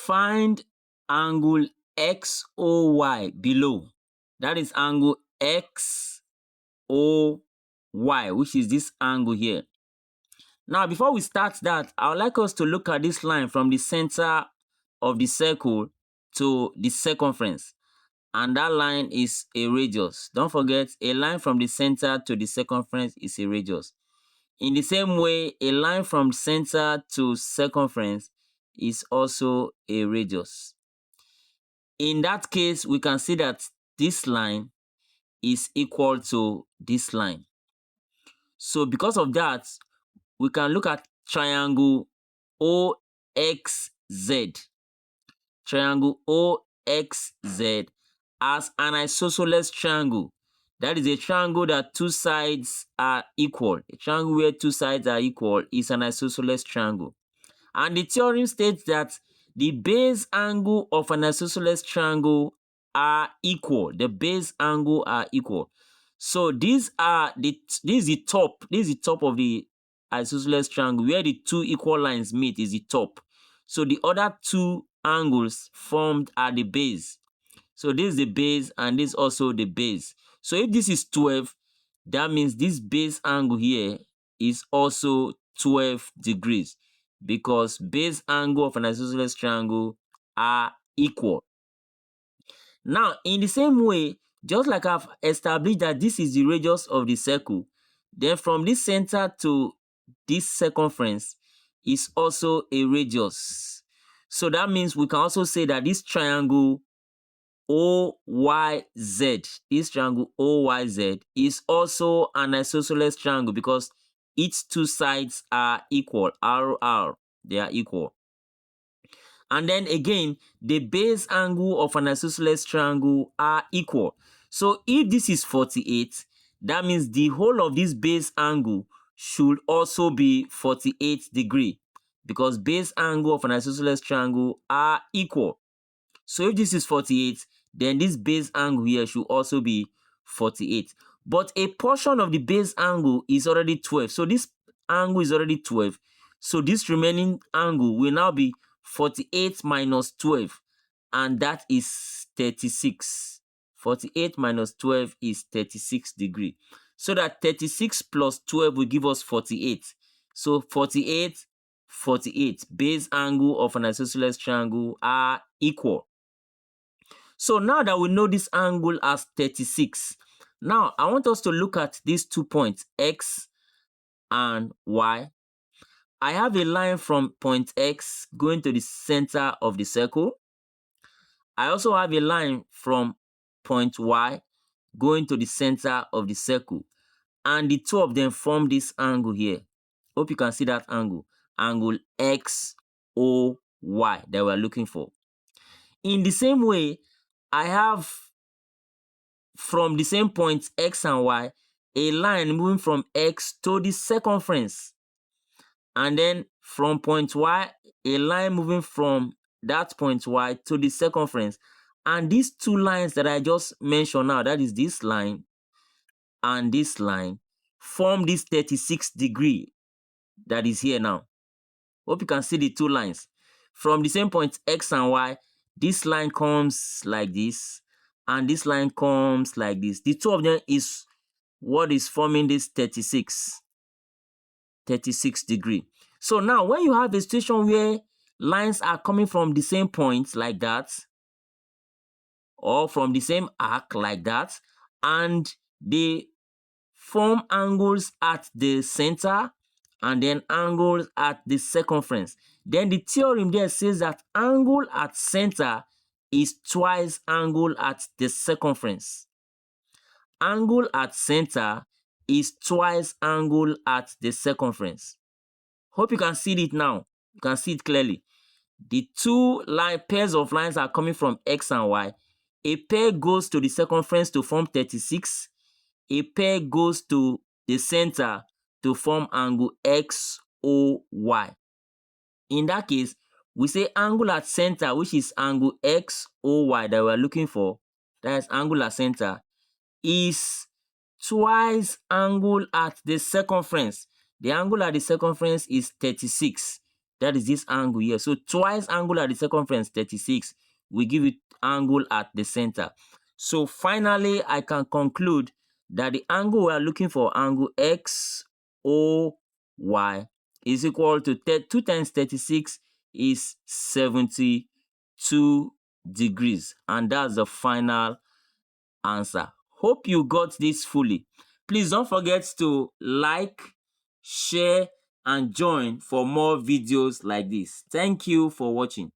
Find angle XOY below. That is angle XOY, which is this angle here. Now, before we start that, I would like us to look at this line from the center of the circle to the circumference. And that line is a radius. Don't forget, a line from the center to the circumference is a radius. In the same way, a line from center to circumference is also a radius. In that case, we can see that this line is equal to this line. So because of that, we can look at triangle OXZ. Triangle OXZ as an isosceles triangle. That is a triangle that two sides are equal. A triangle where two sides are equal is an isosceles triangle. And the theorem states that the base angle of an isosceles triangle are equal. The base angle are equal. So this is the top of the isosceles triangle where the two equal lines meet is the top. So the other two angles formed are the base. So this is the base and this is also the base. So if this is 12, that means this base angle here is also 12 degrees because base angle of an isosceles triangle are equal. Now, in the same way, just like I've established that this is the radius of the circle, then from this center to this circumference is also a radius. So that means we can also say that this triangle OYZ, this triangle OYZ is also an isosceles triangle because its two sides are equal, R, they are equal. And then again, the base angle of an isosceles triangle are equal. So if this is 48, that means the whole of this base angle should also be 48 degrees because base angle of an isosceles triangle are equal. So if this is 48, then this base angle here should also be 48. But a portion of the base angle is already 12. So this angle is already 12. So this remaining angle will now be 48 minus 12. And that is 36. 48 minus 12 is 36 degrees. So that 36 plus 12 will give us 48. So 48, 48. Base angle of an isosceles triangle are equal. So now that we know this angle as 36, now I want us to look at these 2 points, X and Y. I have a line from point X going to the center of the circle. I also have a line from point Y going to the center of the circle. And the two of them form this angle here. Hope you can see that angle. Angle XOY that we're looking for. In the same way, I have from the same point X and Y, a line moving from X to the circumference. And then from point Y, a line moving from that point Y to the circumference. And these two lines that I just mentioned now, that is this line and this line, form this 36 degree that is here now. Hope you can see the two lines. From the same point X and Y, this line comes like this, and this line comes like this. The two of them is what is forming this 36 degree. So now when you have a situation where lines are coming from the same point like that, or from the same arc like that, and they form angles at the center and then angles at the circumference, then the theorem there says that angle at center is twice angle at the circumference. Angle at center is twice angle at the circumference. Hope you can see it now. You can see it clearly. The two pairs of lines are coming from X and Y. A pair goes to the circumference to form 36. A pair goes to the center to form angle XOY. In that case, we say angle at center, which is angle XOY that we're looking for, that is angle at center, is twice angle at the circumference. The angle at the circumference is 36. That is this angle here. So twice angle at the circumference, 36, we give it angle at the center. So finally, I can conclude that the angle we are looking for, angle XOY, is equal to 2 times 36 is 72 degrees. And that's the final answer. Hope you got this fully. Please don't forget to like, share, and join for more videos like this. Thank you for watching.